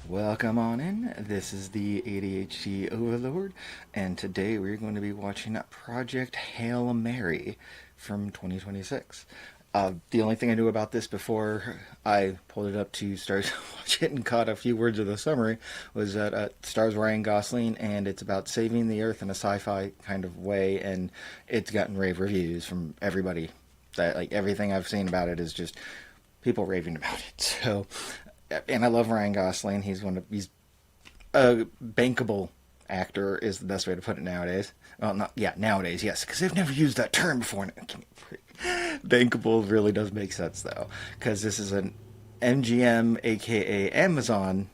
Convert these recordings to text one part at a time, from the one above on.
Welcome on in. This is the ADHD Overlord, and today we're going to be watching Project Hail Mary from 2026. The only thing I knew about this before I pulled it up to start to watch it and caught a few words of the summary was that it stars Ryan Gosling, and it's about saving the Earth in a sci-fi kind of way, and it's gotten rave reviews from everybody. That everything I've seen about it is just people raving about it. So. And I love Ryan Gosling. He's a bankable actor is the best way to put it nowadays. Well, nowadays, yes, because they've never used that term before. Bankable really does make sense, though, because this is an MGM, aka Amazon,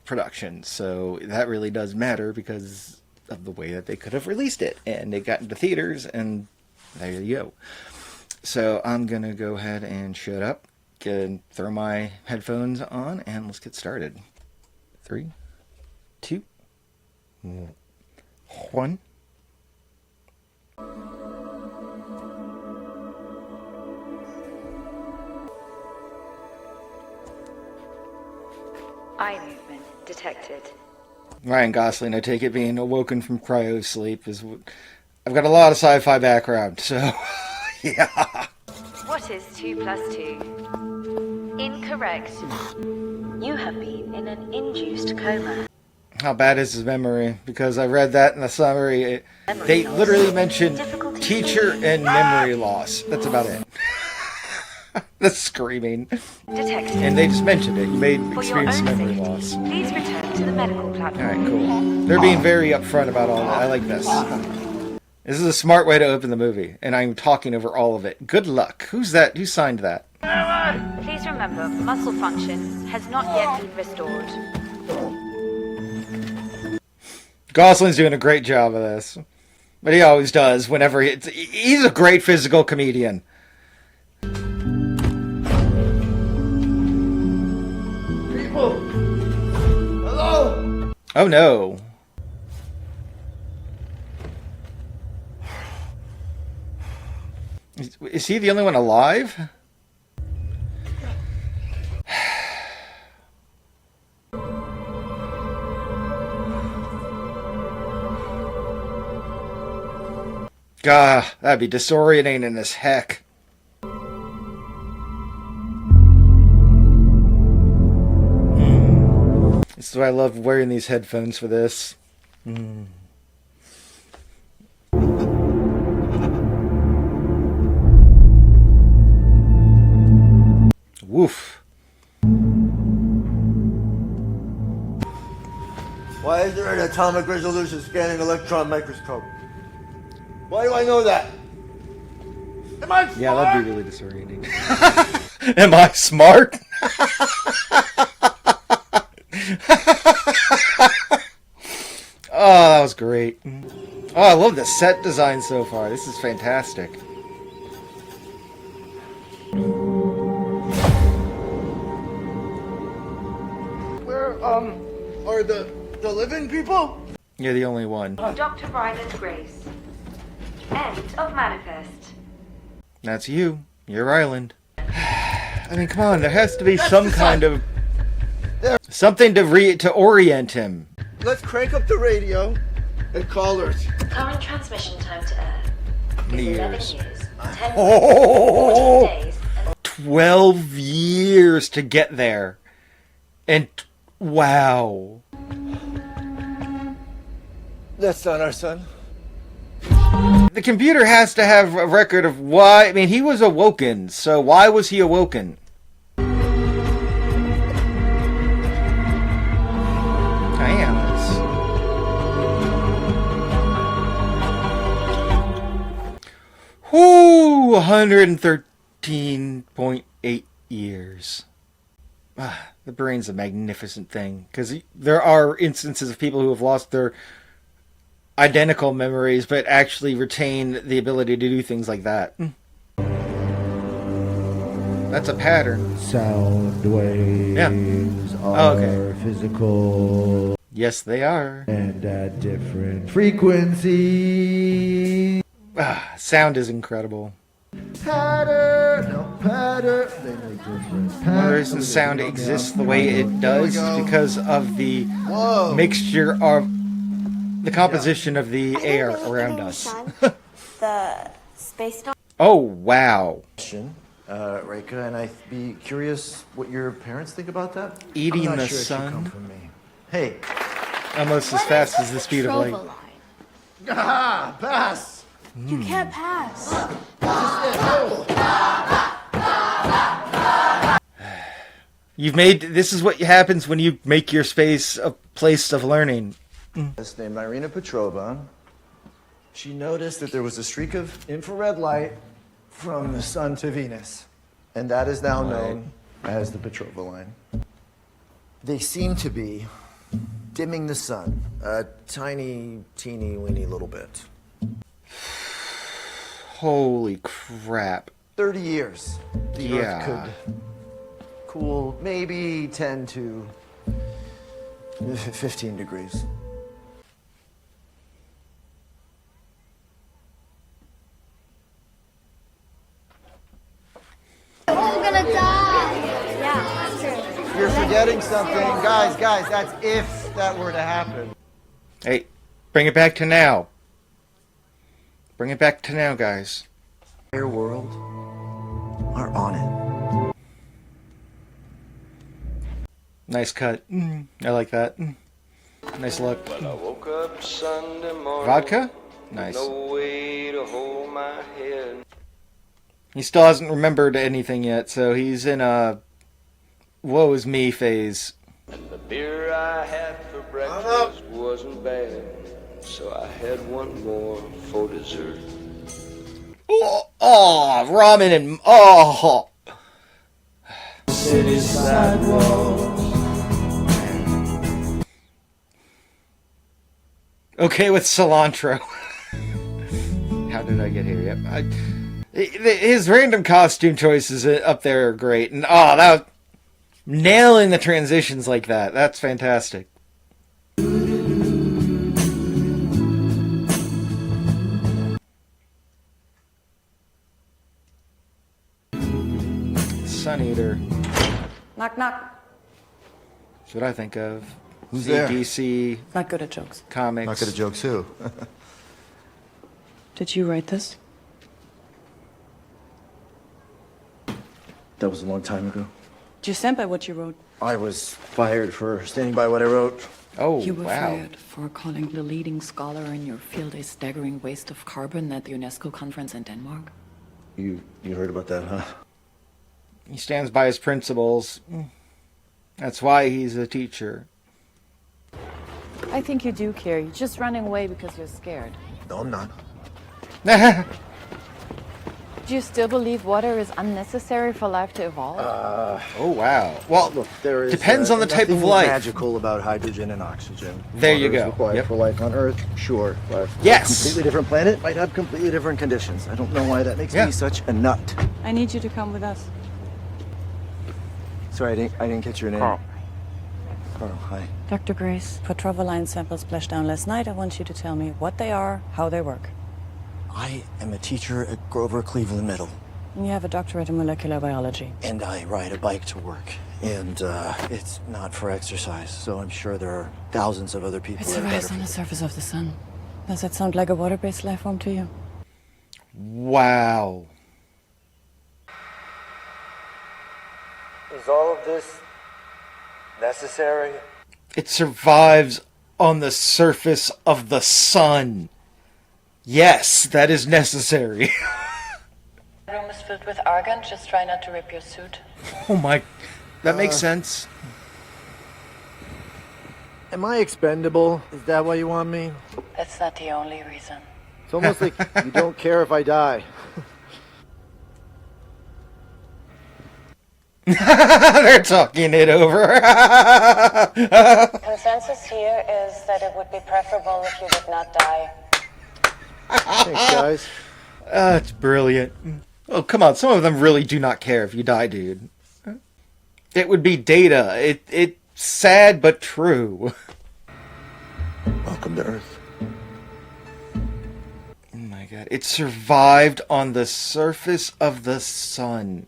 production. So that really does matter because of the way that they could have released it. And it got into theaters, and there you go. So I'm going to go ahead and shut up. Can throw my headphones on and let's get started. 3, 2, 1. Eye movement detected. Ryan Gosling, I take it, being awoken from cryo sleep is. I've got a lot of sci-fi background, so yeah. What is 2 plus 2? Incorrect. You have been in an induced coma. How bad is his memory? Because I read that in the summary. They literally mentioned teacher and memory loss. That's about it. The screaming. Detected. And they just mentioned it. You may experience memory safety, loss. Please return to the medical platform. Alright, cool. They're being very upfront about all that. I like this. This is a smart way to open the movie, and I'm talking over all of it. Good luck. Who's that? Who signed that? Please remember, muscle function has not yet been restored. Gosling's doing a great job of this. But he always does whenever he's a great physical comedian. People! Hello! Oh no. Is he the only one alive? God, that'd be disorientating as heck. That's why I love wearing these headphones for this. Woof. Why is there an atomic resolution scanning electron microscope? Why do I know that? Am I smart? Yeah, that'd be really disorienting. Am I smart? Oh, that was great. Oh, I love the set design so far. This is fantastic. Where, are the living people? You're the only one. Dr. Ryland Grace. End of manifest. That's you. You're Ryland. I mean, come on. There has to be some kind of something to orient him. Let's crank up the radio and callers. Current transmission time to Earth is 11 Years. years, 10 Oh, 14 days, and 12 years to get there. And wow. That's not our son. The computer has to have a record of why. I mean, he was awoken, so why was he awoken? Whoo! 113.8 years. The brain's a magnificent thing, because there are instances of people who have lost their identical memories, but actually retain the ability to do things like that. That's a pattern. Sound waves are physical. Yes, they are. And at different frequencies. Sound is incredible. Patter, no patter. They make different One of the reasons sound exists the way it does is because of the mixture of the composition of the air around us. The space station. Oh, wow. Eureka, and I'd be curious what your parents think about that. Eating I'm not the sure it should come sun. from me. Hey. Almost as fast as the speed of light. Ah, pass. You can't pass. This is what happens when you make your space a place of learning. This named Irina Petrova. She noticed that there was a streak of infrared light from the sun to Venus, and that is now known as the Petrova line. They seem to be dimming the sun a tiny, teeny, weeny little bit. Holy crap. 30 years, the Yeah. Earth could cool maybe 10 to 15 degrees. We're gonna die. Yeah, that's true. You're forgetting something. Guys, that's if that were to happen. Hey, bring it back to now. Bring it back to now, guys. Entire world are on it. Nice cut. I like that. Nice look. Well, I woke up Sunday morning. Vodka? Nice. No way to hold my head. He still hasn't remembered anything yet, so he's in a woe is me phase. And the beer I had for breakfast wasn't bad, so I had one more for dessert. Oh, ramen and oh. City sidewalks. Okay with cilantro. How did I get here? Yep. His random costume choices up there are great, and nailing the transitions like that. That's fantastic. Sun Eater. Knock, knock. That's what I think of. Who's there? DC Not good at jokes. comics. Not good at jokes, who? Did you write this? That was a long time ago. Did you stand by what you wrote? I was fired for standing by what I wrote. Oh, You were wow. fired for calling the leading scholar in your field a staggering waste of carbon at the UNESCO conference in Denmark. You heard about that, huh? He stands by his principles. That's why he's a teacher. I think you do care. You're just running away because you're scared. No, I'm not. Do you still believe water is unnecessary for life to evolve? Oh, wow. Well, Look, there is depends on the type of nothing life. magical about hydrogen and oxygen. There you Water is go. required Yep. for life on Earth, sure. But Yes. a completely different planet might have completely different conditions. I don't know why that makes Yeah. me such a nut. I need you to come with us. Sorry, I didn't catch your name. Carl. Carl, hi. Dr. Grace, Petrova line samples splashed down last night. I want you to tell me what they are, how they work. I am a teacher at Grover Cleveland Middle, And you have a doctorate in molecular biology. and I ride a bike to work. And it's not for exercise, so I'm sure there are thousands of other people It's that a are rise better on for the it. surface of the sun. Does that sound like a water-based life form to you? Wow. Is all of this necessary? It survives on the surface of the sun. Yes, that is necessary. The room is filled with argon. Just try not to rip your suit. Oh my, that makes sense. Am I expendable? Is that why you want me? That's not the only reason. It's almost like you don't care if I die. They're talking it over. Consensus here is that it would be preferable if you did not die. Thanks, guys. It's brilliant. Oh, come on. Some of them really do not care if you die, dude. It would be data. It's sad but true. Welcome to Earth. Oh my god. It survived on the surface of the sun.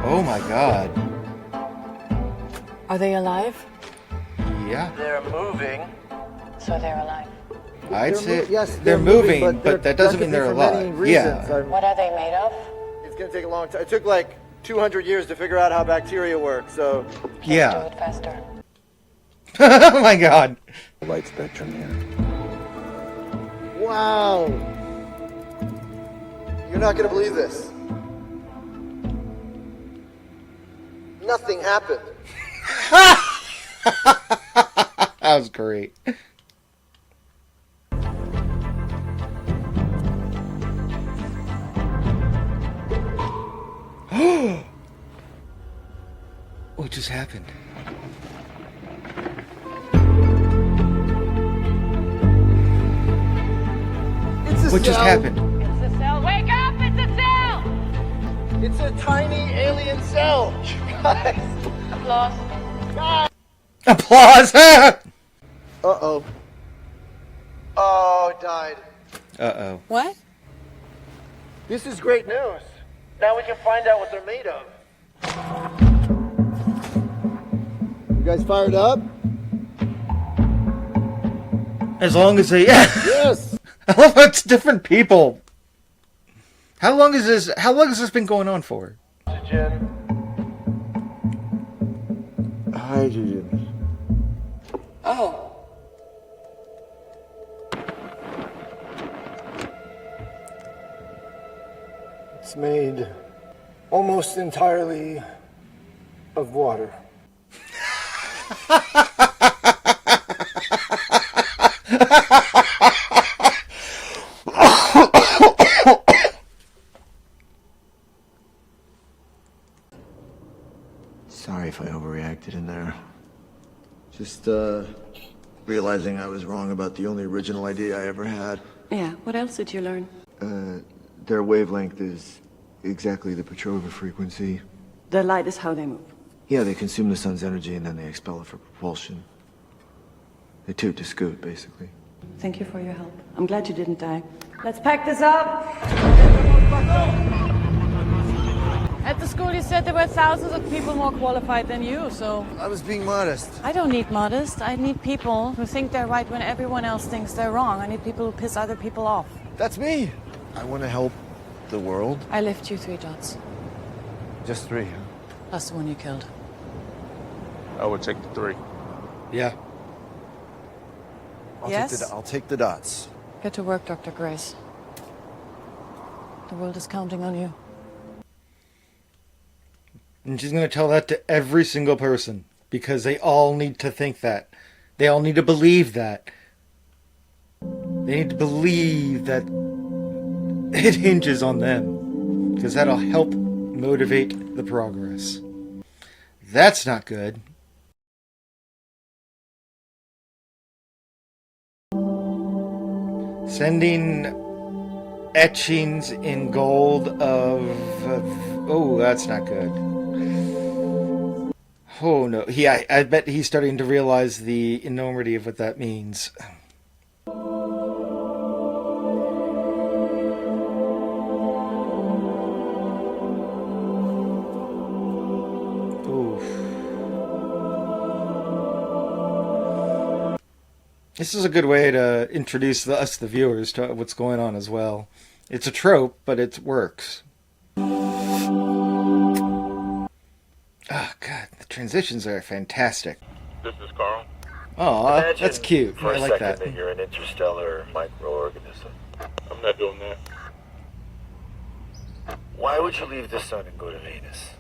Oh my god. Are they alive? Yeah. They're moving. So they're alive. I'd say yes, they're moving, but that doesn't mean they're alive. Yeah. What are they made of? It's gonna take a long time. It took like 200 years to figure out how bacteria work, so... Do Yeah. it faster. Oh my god. Light spectrum here. Wow! You're not gonna believe this. Nothing happened. That was great. What just happened? It's a What just cell. happened? It's a cell. Wake up! It's a cell! It's a tiny alien cell. You guys. Applause. Applause! Uh-oh. Oh, it died. Uh-oh. What? This is great news. Now we can find out what they're made of. You guys fired up? As long as they... Yes. I love how it's different people. How long has this been going on for? Oxygen. Hydrogen. Oh. It's made almost entirely of water. Sorry if I overreacted in there. Just, realizing I was wrong about the only original idea I ever had. Yeah, what else did you learn? Their wavelength is exactly the Petrova frequency. The light is how they move. Yeah, they consume the sun's energy and then they expel it for propulsion. They toot to scoot, basically. Thank you for your help. I'm glad you didn't die. Let's pack this up! At the school you said there were thousands of people more qualified than you, so... I was being modest. I don't need modest. I need people who think they're right when everyone else thinks they're wrong. I need people who piss other people off. That's me. I want to help the world. I left you 3 dots. Just 3, huh? Plus the one you killed. I would take the 3. Yeah. I'll take the dots. Get to work, Dr. Grace. The world is counting on you. And she's going to tell that to every single person. Because they all need to think that. They all need to believe that. They need to believe that it hinges on them. Because that'll help motivate the progress. That's not good. Sending etchings in gold of oh, that's not good. Oh no, I bet he's starting to realize the enormity of what that means. Oof. This is a good way to introduce us, the viewers, to what's going on as well. It's a trope, but it works. Oh, God, the transitions are fantastic. This is Carl. Aw, that's cute. For I a like second that. that you're an interstellar microorganism. I'm not doing that. Why would you leave the sun and go to Venus?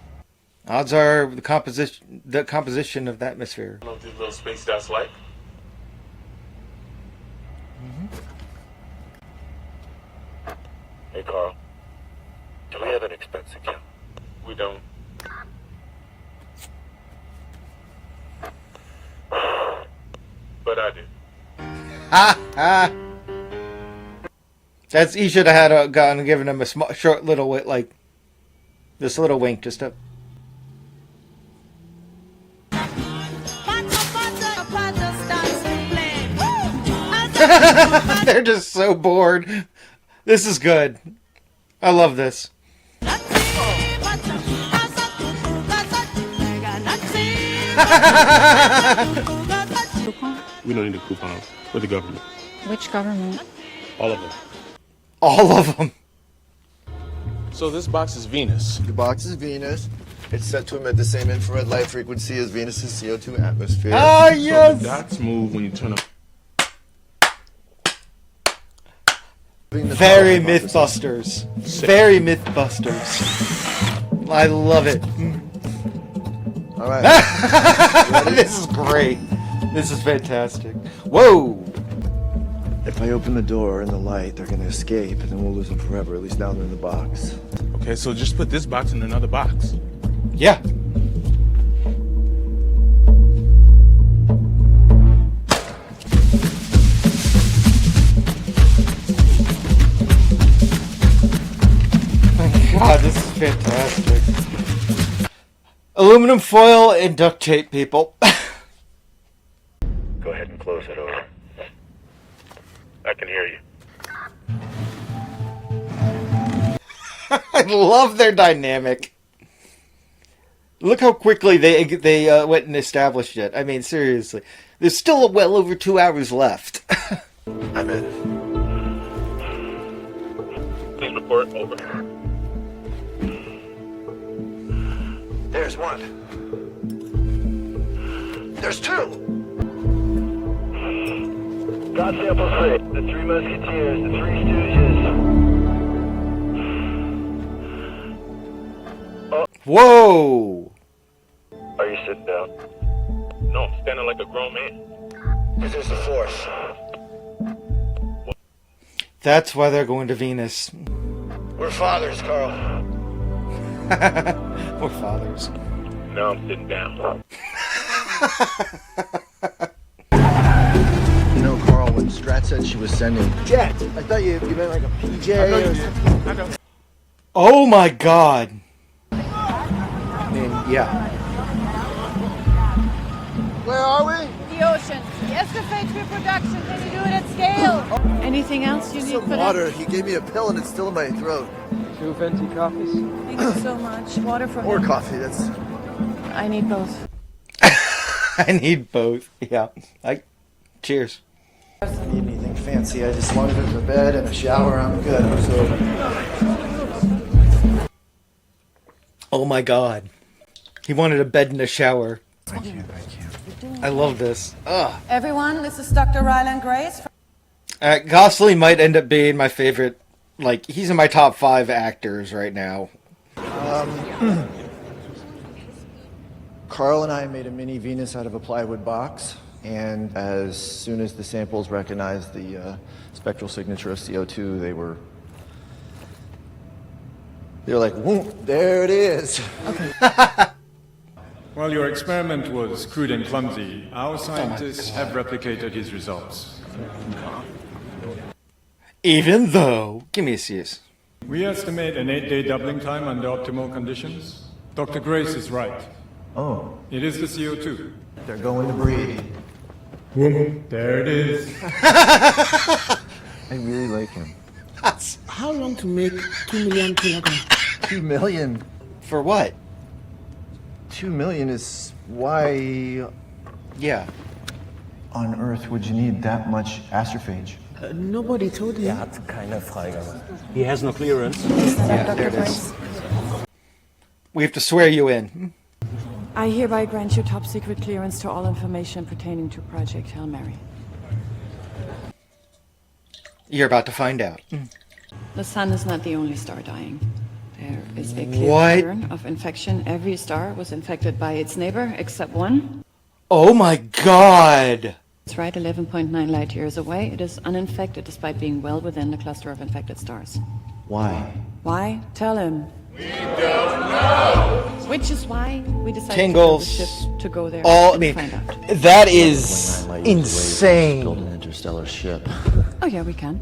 Odds are the composition of the atmosphere. I know what these little space dots like. Hey, Carl. Do we have an expense account? We don't. But I do. Ha ha! That's, he should have had gone and given him a short little like this little wink just up. They're just so bored. This is good. I love this. We don't need a coupon with the government. Which government? All of them. All of them. So this box is Venus. The box is Venus. It's set to emit the same infrared light frequency as Venus's CO2 atmosphere. Ah, So yes. the dots move when you turn up. Very Mythbusters. Very Mythbusters. I love it. All right. This is great. This is fantastic. Whoa. If I open the door and the light, they're going to escape, and then we'll lose them forever, at least now they're in the box. Okay, so just put this box in another box. Yeah. My God, this is fantastic. Aluminum foil and duct tape, people. Go ahead and close it over. I can hear you. I love their dynamic. Look how quickly they went and established it. I mean, seriously. There's still well over 2 hours left. I'm in. Please report over. There's one. There's two. God sample 3. The Three Musketeers, the Three Stooges. Whoa! Are you sitting down? No, I'm standing like a grown man. This is the fourth. That's why they're going to Venus. We're fathers, Carl. We're fathers. Now I'm sitting down. You know, Carl, when Strat said she was sending Jet, I thought you meant like a PJ I know or you something. did. I know. Oh my God! I mean, yeah. Where are we? The ocean. Yes, the phase reproduction. Can you do it at scale? Anything else you need Some for water. He gave me a pill and it's still in my throat. 2 venti coffees. that? Thank you so much. Water for Or him. coffee. That's. I need both. I need both. Yeah. Cheers. I don't need anything fancy. I just long as there's a bed and a shower, I'm good. So. Oh my God. He wanted a bed and a shower. I can't. I love this. Ugh. Everyone, this is Dr. Ryland Grace. Gosling might end up being my favorite. Like, he's in my top 5 actors right now. Carl and I made a mini Venus out of a plywood box, and as soon as the samples recognized the spectral signature of CO2, they were like, whoop, there it is. While your experiment was crude and clumsy, our scientists have replicated his results. Even though... Give me a CS. We estimate an 8-day doubling time under optimal conditions. Dr. Grace is right. Oh, It is the CO2. they're going to breed. There it is. I really like him. How long to make 2 million kilograms? 2 million. For what? 2 million is why Yeah. on Earth would you need that much astrophage? Nobody told him. Hat keine Freigabe. He has no clearance. Yeah, there it is. We have to swear you in. I hereby grant you top secret clearance to all information pertaining to Project Hail Mary. You're about to find out. The sun is not the only star dying. There is a clear What? pattern of infection. Every star was infected by its neighbor except one. Oh my God! That's right, 11.9 light years away. It is uninfected despite being well within the cluster of infected stars. Why? Why? Tell him. We don't know! Which is why we decided Tingles. to build the ship to go there All, I and mean, find out. that is insane. Build an interstellar ship. Oh yeah, we can.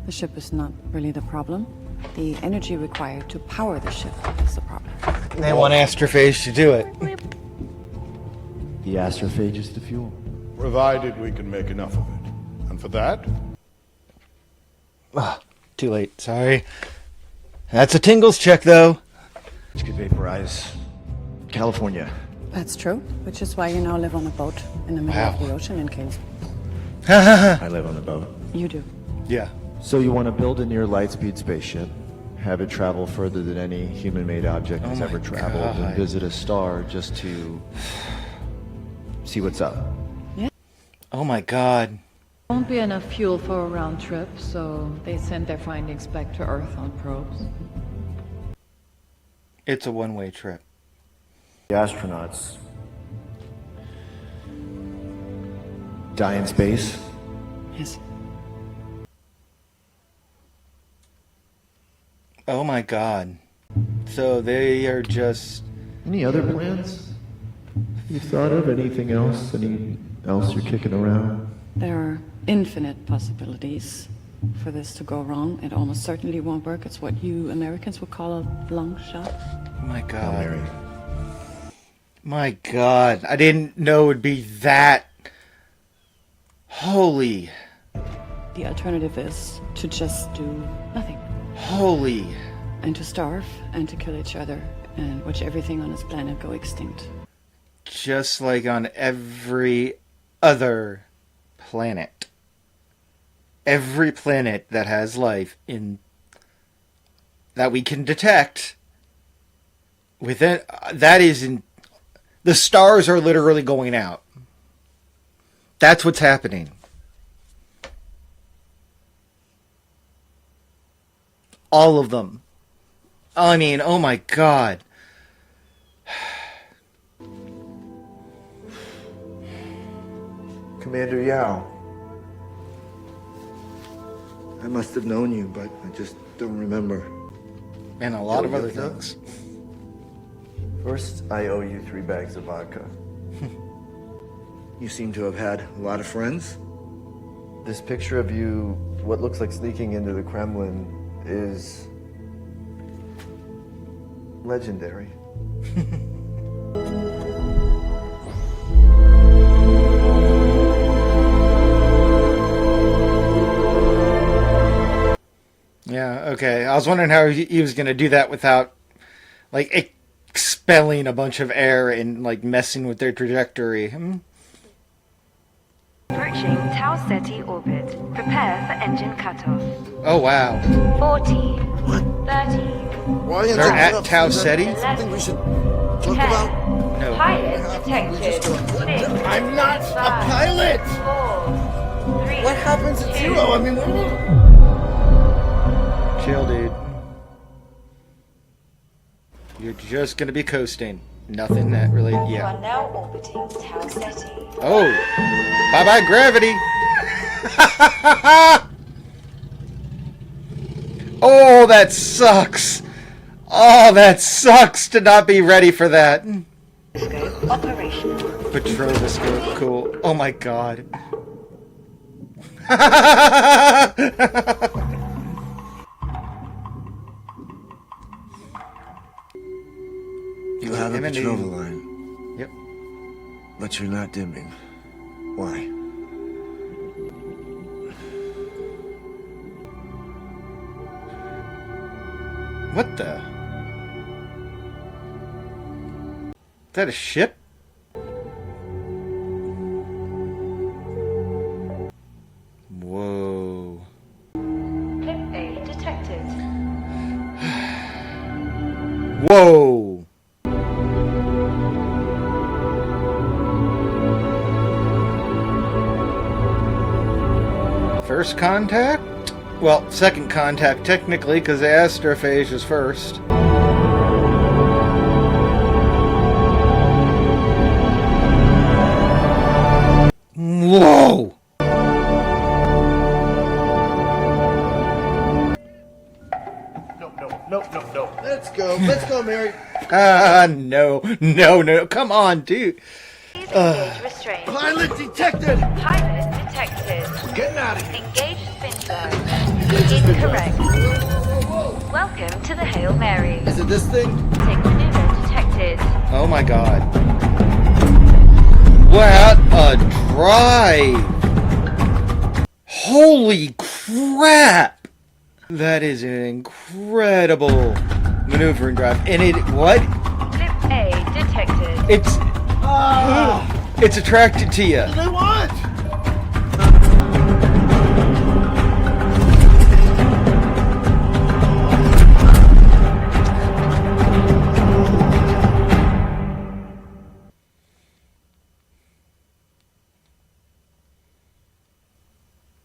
The ship is not really the problem. The energy required to power the ship is the problem. They want astrophage to do it. The astrophage is the fuel. Provided we can make enough of it. And for that, Too late. Sorry. That's a tingles check, though. Which could vaporize California. That's true, which is why you now live on a boat in the middle of the ocean in Kings. I live on a boat. You do. Yeah. So you want to build a near light-speed spaceship, have it travel further than any human-made object has ever traveled, and visit a star just to see what's up. Yeah. Oh my god. Won't be enough fuel for a round trip, so they sent their findings back to Earth on probes. It's a one-way trip. The astronauts die in space. Yes. Oh my god. So they are just... Any other plans you thought of? Anything else? Any else you're kicking around? There are infinite possibilities for this to go wrong. It almost certainly won't work. It's what you Americans would call a long shot. Oh my god. My god. I didn't know it would be that... Holy. The alternative is to just do nothing. Holy. And to starve and to kill each other and watch everything on this planet go extinct. Just like on every other planet. Every planet that has life in that we can detect within that is in the stars are literally going out. That's what's happening. All of them. I mean, oh my god. Commander Yao. I must have known you, but I just don't remember. And a lot of other things. First, I owe you 3 bags of vodka. You seem to have had a lot of friends. This picture of you, what looks like sneaking into the Kremlin, is legendary. Yeah, okay. I was wondering how he was going to do that without, like, expelling a bunch of air and, like, messing with their trajectory. Approaching Tau Ceti orbit. Prepare for engine cutoff. Oh, wow. 40. What? 30. Why They're at Tau Ceti? 11. Something we should talk about? No. Pilot detected. 6. I'm not a pilot! 4. 3. What happens at 0? I mean, Chill, dude. You're just gonna be coasting. Nothing that really... You Yeah. are now orbiting Tau Ceti. Oh! Bye-bye, gravity! Oh, that sucks! Oh, that sucks to not be ready for that. Scope operational. Petroboscope, cool. Oh my god. you have a Petrova line. Yep. But you're not dimming. Why? What the? Is that a ship? Whoa. Clip A detected. Whoa! First contact? Well, second contact technically, because the astrophage is first. Whoa! No. Let's go, Mary. No. Come on, dude. Please engage restraint. Pilot detected. Pilot detected. Getting out of here. Engage spin zone. Incorrect. Welcome to the Hail Mary. Is it this thing? Take maneuver detected. Oh my god. What a drive! Holy crap! That is an incredible maneuver and drive. And it, what? Blip A detected. It's attracted to you. What do they want?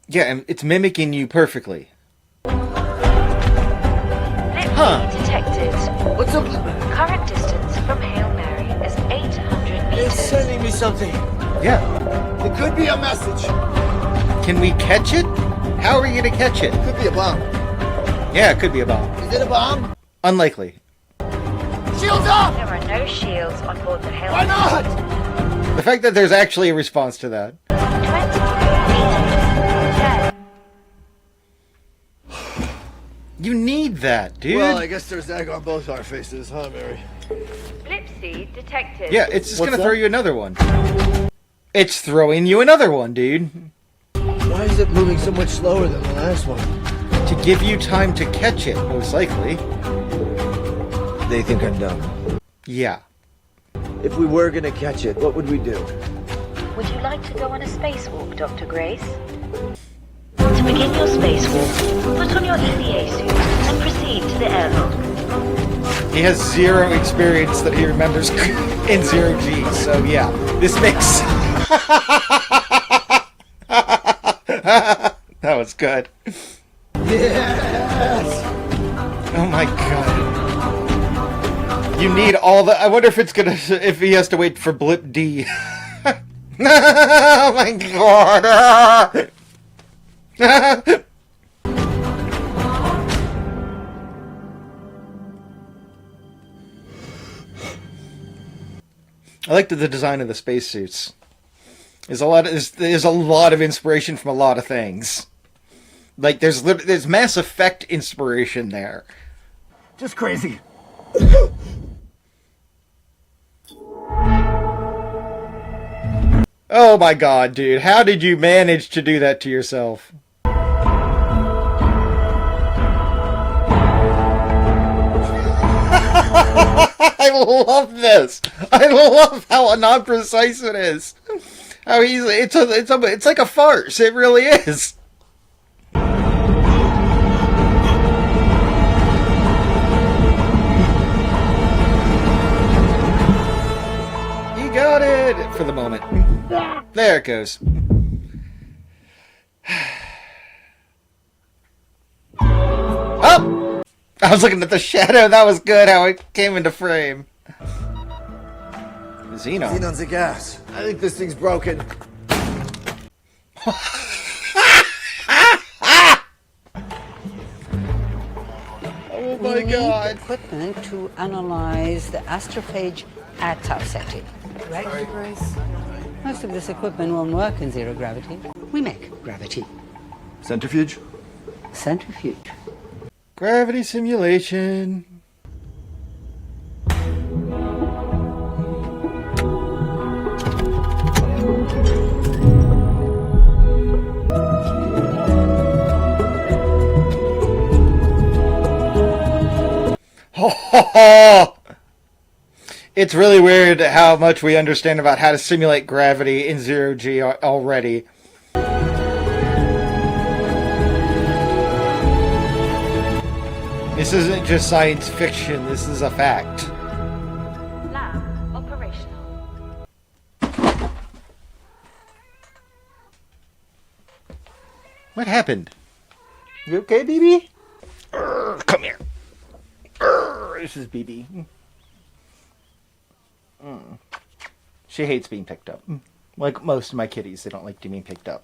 Yeah, and it's mimicking you perfectly. Blip B detected. What's up? Current distance from Hail Mary is 800 meters. It's sending me something. Yeah. It could be a message. Can we catch it? How are we going to catch it? It could be a bomb. Yeah, it could be a bomb. Is it a bomb? Unlikely. Shields up! There are no shields on board the Hail Why Mary. not? The fact that there's actually a response to that. 20 meters. 10. You need that, dude. Well, I guess there's egg on both our faces, huh, Mary? Blip C detected. Yeah, it's just What's going to that? throw you another one. It's throwing you another one, dude. Why is it moving so much slower than the last one? To give you time to catch it, most likely. They think I'm dumb. Yeah. If we were gonna catch it, what would we do? Would you like to go on a spacewalk, Dr. Grace? To begin your spacewalk, put on your EVA suit and proceed to the airlock. He has zero experience that he remembers in zero G, so yeah. This makes... That was good. Yes! Oh my god. You need all the... I wonder if it's gonna... if he has to wait for blip D. Oh my god! I like the design of the spacesuits. There's a lot of inspiration from a lot of things. Like there's Mass Effect inspiration there. Just crazy. Oh my god, dude. How did you manage to do that to yourself? I love this. I love how non-precise it is. How easy it's like a farce. It really is. You got it for the moment. There it goes. Oh! I was looking at the shadow. That was good how it came into frame. Xenon. Xenon's a gas. I think this thing's broken. Oh my god. Equipment to analyze the astrophage at our setting. Right, Grace? Most of this equipment won't work in zero gravity. We make gravity. Centrifuge? Centrifuge. Gravity simulation. It's really weird how much we understand about how to simulate gravity in zero G already. This isn't just science fiction, this is a fact. Lab operational. What happened? You okay, Bibi? Come here. This is Bibi. She hates being picked up. Like most of my kitties, they don't like being picked up.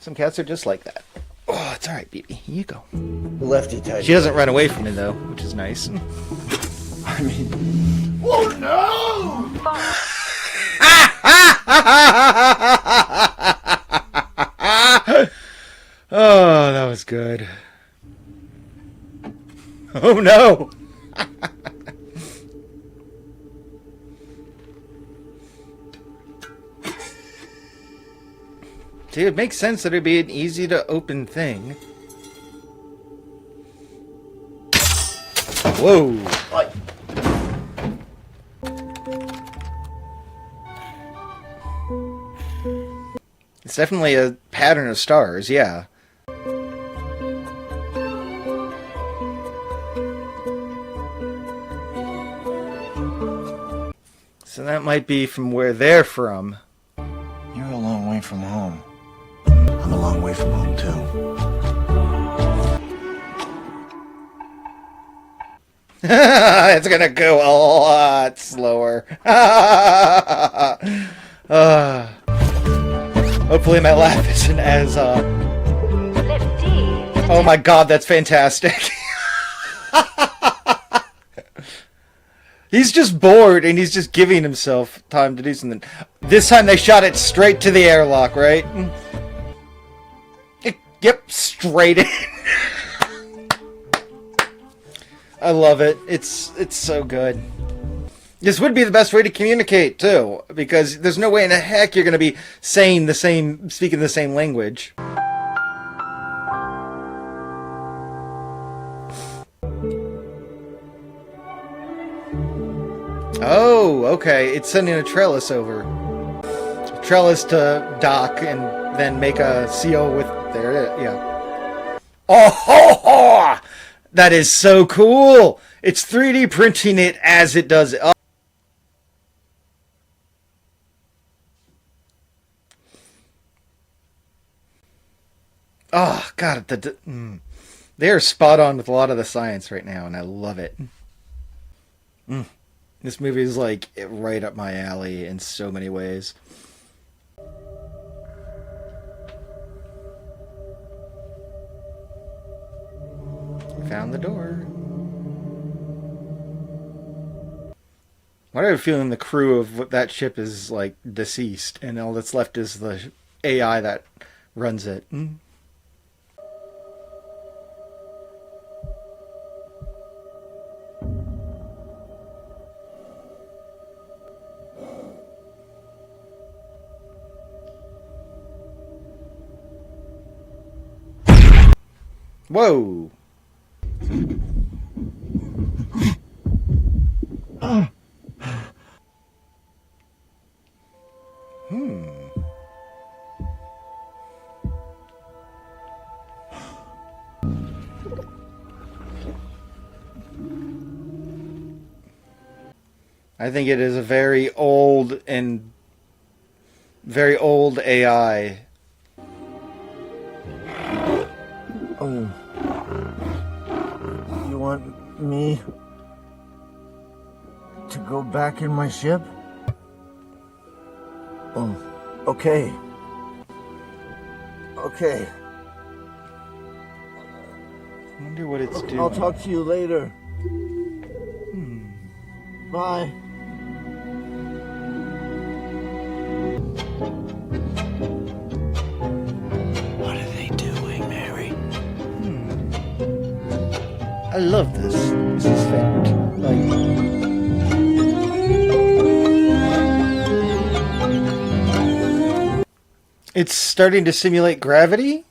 Some cats are just like that. Oh, it's alright, Bibi. You go. The lefty type. She doesn't run away from me, though, which is nice. I mean... Oh, no! Oh, that was good. Oh, no! See, it makes sense that it'd be an easy to open thing. Whoa. It's definitely a pattern of stars, yeah. So that might be from where they're from. You're a long way from home. I'm a long way from home, too. It's gonna go a lot slower. Hopefully my laugh isn't as, Oh my god, that's fantastic. He's just bored, and he's just giving himself time to do something. This time they shot it straight to the airlock, right? Yep, straight in. I love it. It's so good. This would be the best way to communicate, too, because there's no way in the heck you're going to be speaking the same language. Oh, okay. It's sending a Trellis over. Trellis to dock and then make a CO with... There it is, yeah. Oh, ho, ho! That is so cool! It's 3D printing it as it does it. Oh, God. They are spot on with a lot of the science right now, and I love it. This movie is like right up my alley in so many ways. Found the door. I have a feeling the crew of that ship is like deceased, and all that's left is the AI that runs it. Whoa! I think it is a very old AI. Oh. You want me to go back in my ship? Oh, okay. Okay. I wonder what it's doing. I'll talk to you later. Bye. What are they doing, Mary? I love this. This is fantastic. It's starting to simulate gravity?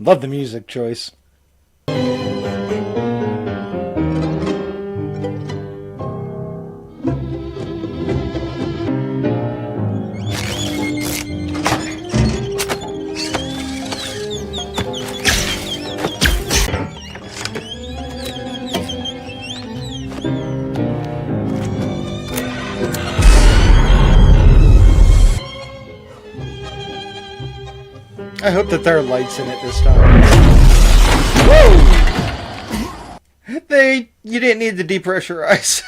Love the music choice. I hope that there are lights in it this time. Whoa! You didn't need to depressurize.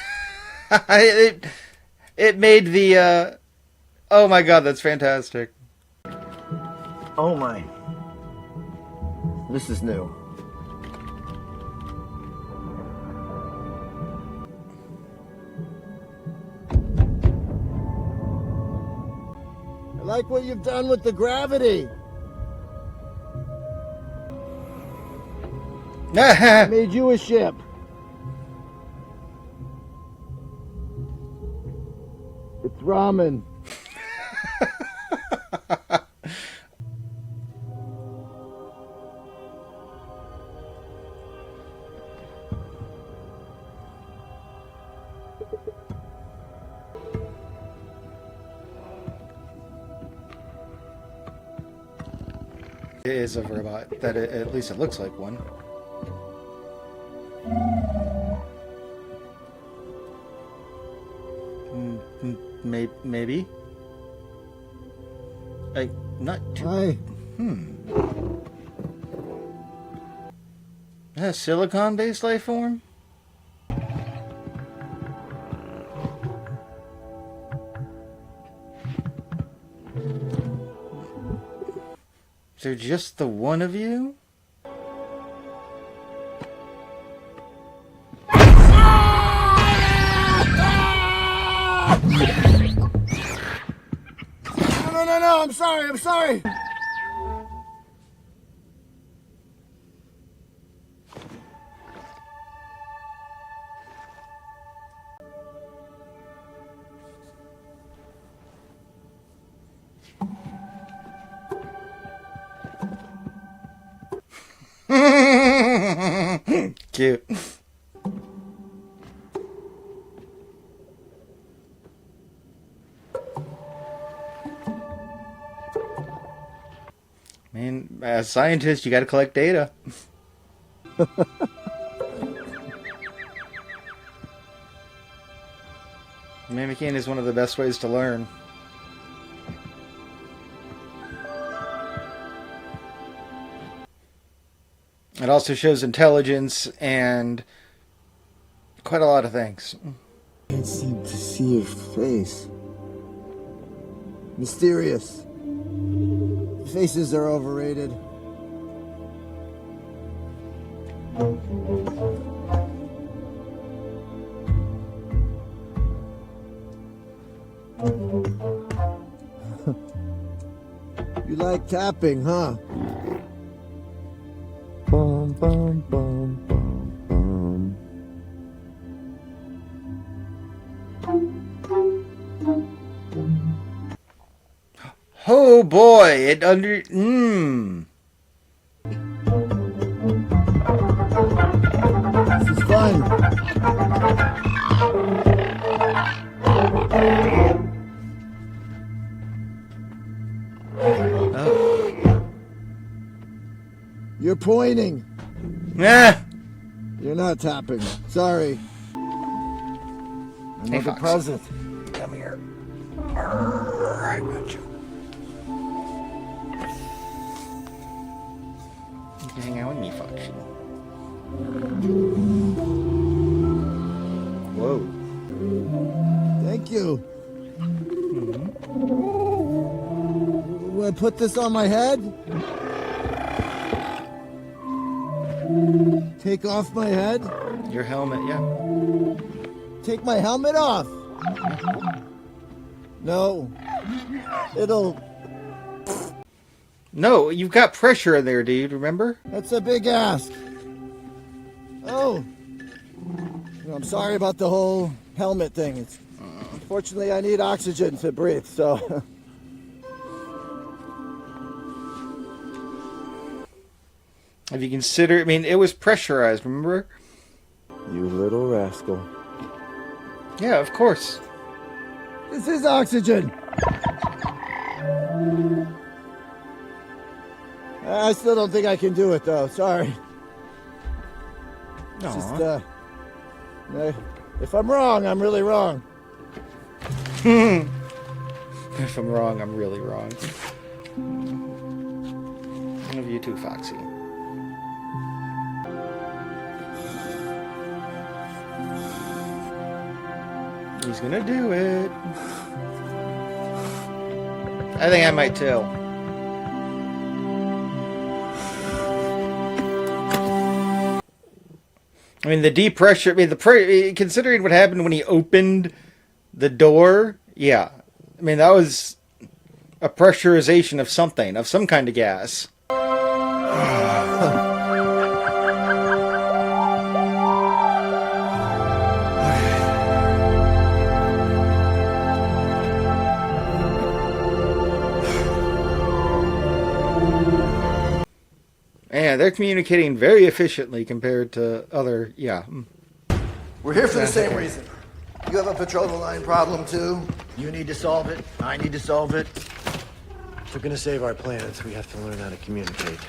it made the, oh my god, that's fantastic. Oh my. This is new. I like what you've done with the gravity. I made you a ship. It's ramen. is a robot. That at least it looks like one. Maybe. Not too. Hi. A silicon-based life form? Is there just the one of you? No, I'm sorry. Cute. Man, as a scientist, you got to collect data. Mimicking is one of the best ways to learn. It also shows intelligence and quite a lot of things. I can't seem to see your face. Mysterious. Faces are overrated. You like tapping, huh? Bum, bum, bum, bum, bum. Oh boy, it This is fun. Oh. You're pointing. Yeah. You're not tapping. Sorry. Another present. Come here. I got you. You can hang out with me, Fawksey. Whoa. Thank you. Will I put this on my head? Take off my head? Your helmet, yeah. Take my helmet off? No. It'll... No, you've got pressure in there, dude, remember? That's a big ask. Oh. I'm sorry about the whole helmet thing. Unfortunately, I need oxygen to breathe, so... Have you considered... I mean, it was pressurized, remember? You little rascal. Yeah, of course. This is oxygen! I still don't think I can do it, though. Sorry. It's just, if I'm wrong, I'm really wrong. If I'm wrong, I'm really wrong. One of you too, Fawksey. He's gonna do it. I think I might too. I mean, the deep pressure. I mean, considering what happened when he opened the door, yeah. I mean, that was a pressurization of something, of some kind of gas. Yeah, they're communicating very efficiently compared to other, yeah. We're here for the same reason. You have a betrothal line problem too. You need to solve it. I need to solve it. If we're gonna save our planets, we have to learn how to communicate.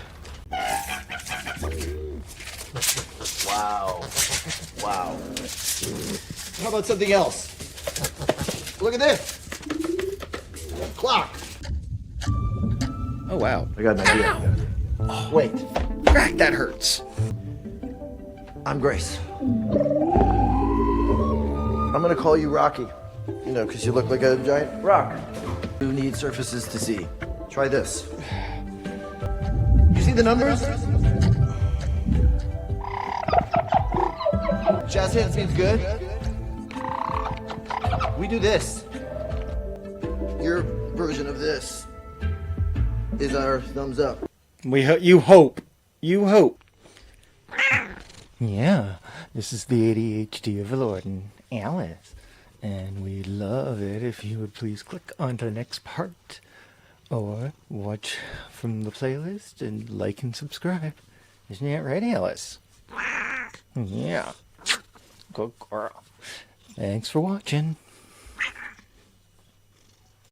Wow. Wow. How about something else? Look at this. Clock. Oh, wow. I got an idea. Oh, wait. That hurts. I'm Grace. I'm gonna call you Rocky. You know, because you look like a giant rock. You need surfaces to see. Try this. You see the numbers? Jazz hand seems good. We do this. Your version of this is our thumbs up. You hope. You hope. Yeah, this is the ADHD Overlord and Alice. And we'd love it if you would please click on to the next part. Or watch from the playlist and like and subscribe. Isn't that right, Alice? Yeah. Good girl. Thanks for watching.